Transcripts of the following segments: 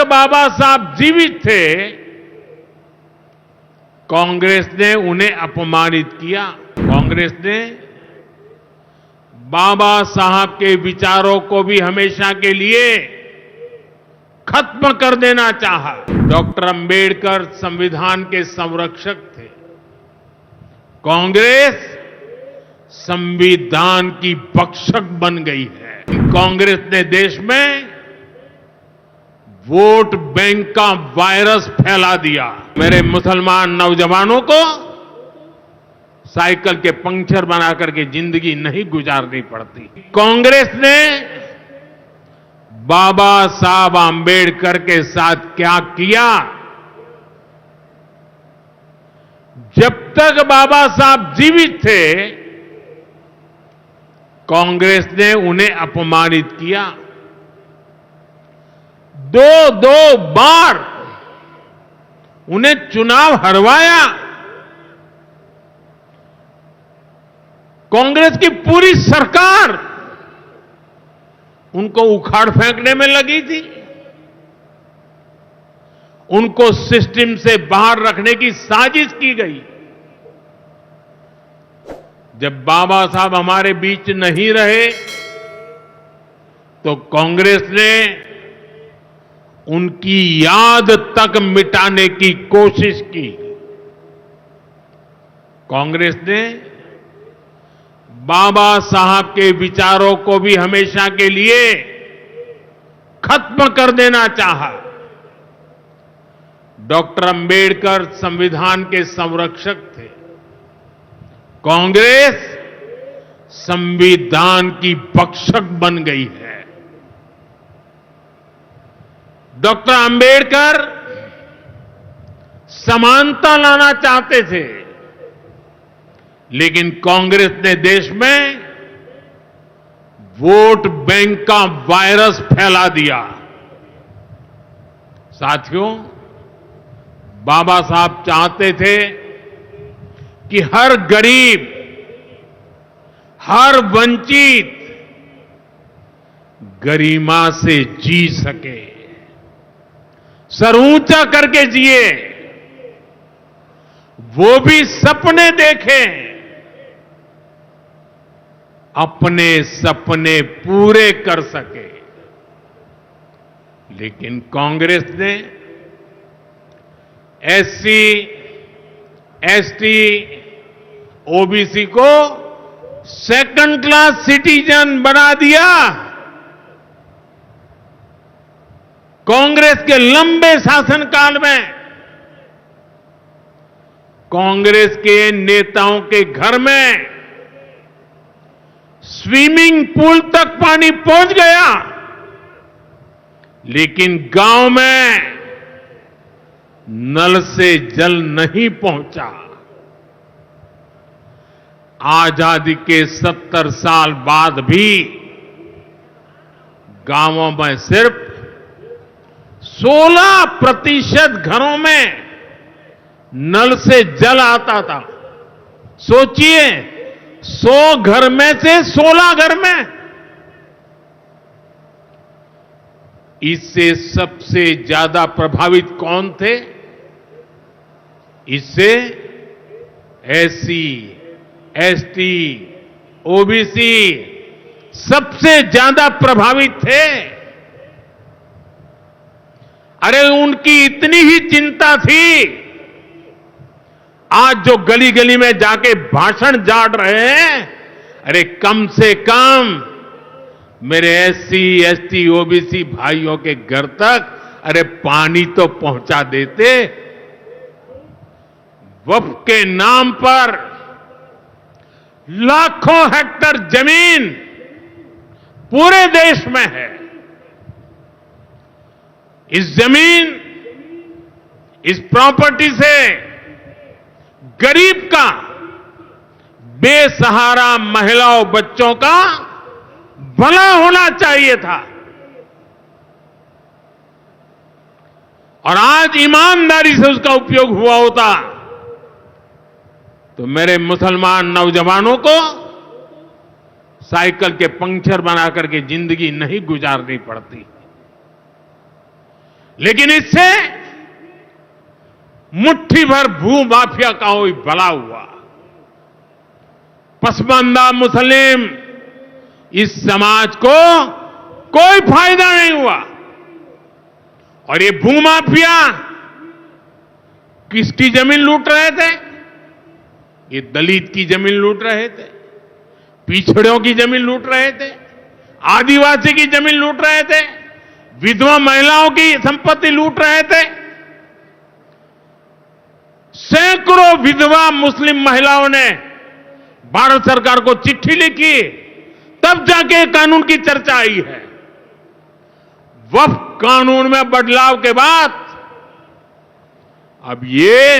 बाबा साहब जीवित थे, कांग्रेस ने उन्हें अपमानित किया। कांग्रेस ने बाबा साहब के विचारों को भी हमेशा के लिए खत्म कर देना चाहा। डॉक्टर अंबेडकर संविधान के संरक्षक थे। कांग्रेस संविधान की भक्षक बन गई है। कांग्रेस ने देश में वोट बैंक का वायरस फैला दिया। मेरे मुसलमान नौजवानों को साइकिल के पंक्चर बना करके जिंदगी नहीं गुजारनी पड़ती। कांग्रेस ने बाबा साहब आंबेडकर के साथ क्या किया? जब तक बाबा साहब जीवित थे, कांग्रेस ने उन्हें अपमानित किया। दो बार उन्हें चुनाव हरवाया। कांग्रेस की पूरी सरकार उनको उखाड़ फेंकने में लगी थी। उनको सिस्टम से बाहर रखने की साजिश की गई। जब बाबा साहब हमारे बीच नहीं रहे, तो कांग्रेस ने उनकी याद तक मिटाने की कोशिश की। कांग्रेस ने बाबा साहब के विचारों को भी हमेशा के लिए खत्म कर देना चाहा। डॉक्टर अंबेडकर संविधान के संरक्षक थे। कांग्रेस संविधान की भक्षक बन गई है। डॉक्टर अंबेडकर समानता लाना चाहते थे, लेकिन कांग्रेस ने देश में वोट बैंक का वायरस फैला दिया। साथियों, बाबा साहब चाहते थे कि हर गरीब, हर वंचित गरिमा से जी सके, सर ऊंचा करके जिए, वो भी सपने देखें, अपने सपने पूरे कर सके। लेकिन कांग्रेस ने एससी, एसटी, ओबीसी को सेकंड क्लास सिटीजन बना दिया। कांग्रेस के लंबे शासनकाल में कांग्रेस के नेताओं के घर में स्विमिंग पूल तक पानी पहुंच गया, लेकिन गांव में नल से जल नहीं पहुंचा। आजादी के 70 साल बाद भी गांवों में सिर्फ 16% घरों में नल से जल आता था। सोचिए, 100 घर में से 16 घर में। इससे सबसे ज्यादा प्रभावित कौन थे? इससे एससी, एसटी, ओबीसी सबसे ज्यादा प्रभावित थे। अरे उनकी इतनी ही चिंता थी, आज जो गली गली में जाके भाषण झाड़ रहे हैं, अरे कम से कम मेरे एससी, एसटी, ओबीसी भाइयों के घर तक अरे पानी तो पहुंचा देते। वक्फ के नाम पर लाखों हेक्टेयर जमीन पूरे देश में है। इस जमीन, इस प्रॉपर्टी से गरीब का, बेसहारा महिलाओं, बच्चों का भला होना चाहिए था। और आज ईमानदारी से उसका उपयोग हुआ होता तो मेरे मुसलमान नौजवानों को साइकिल के पंक्चर बना करके जिंदगी नहीं गुजारनी पड़ती। लेकिन इससे मुट्ठी भर भू माफिया का कोई भला हुआ। पसमानदा मुस्लिम इस समाज को कोई फायदा नहीं हुआ। और ये भूमाफिया किसकी जमीन लूट रहे थे? ये दलित की जमीन लूट रहे थे, पिछड़ों की जमीन लूट रहे थे, आदिवासी की जमीन लूट रहे थे, विधवा महिलाओं की संपत्ति लूट रहे थे। सैकड़ों विधवा मुस्लिम महिलाओं ने भारत सरकार को चिट्ठी लिखी, तब जाके कानून की चर्चा आई है। वक्फ कानून में बदलाव के बाद अब ये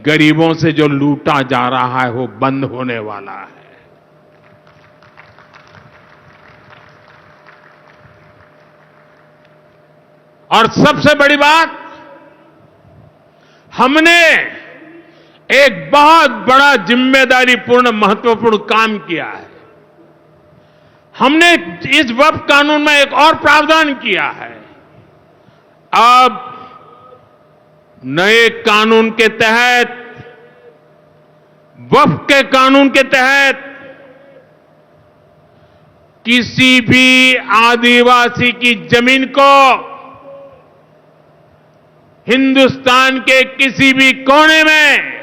गरीबों से जो लूटा जा रहा है वो बंद होने वाला है। और सबसे बड़ी बात, हमने एक बहुत बड़ा जिम्मेदारीपूर्ण महत्वपूर्ण काम किया है। हमने इस वक्फ कानून में एक और प्रावधान किया है। अब नए कानून के तहत, वक्फ के कानून के तहत किसी भी आदिवासी की जमीन को हिंदुस्तान के किसी भी कोने में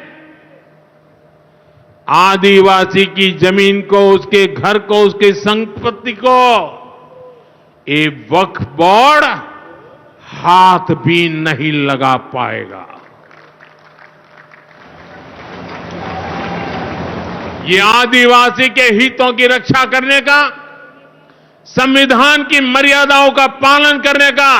आदिवासी की जमीन को, उसके घर को, उसकी संपत्ति को ये वक्फ बोर्ड हाथ भी नहीं लगा पाएगा। ये आदिवासी के हितों की रक्षा करने का, संविधान की मर्यादाओं का पालन करने का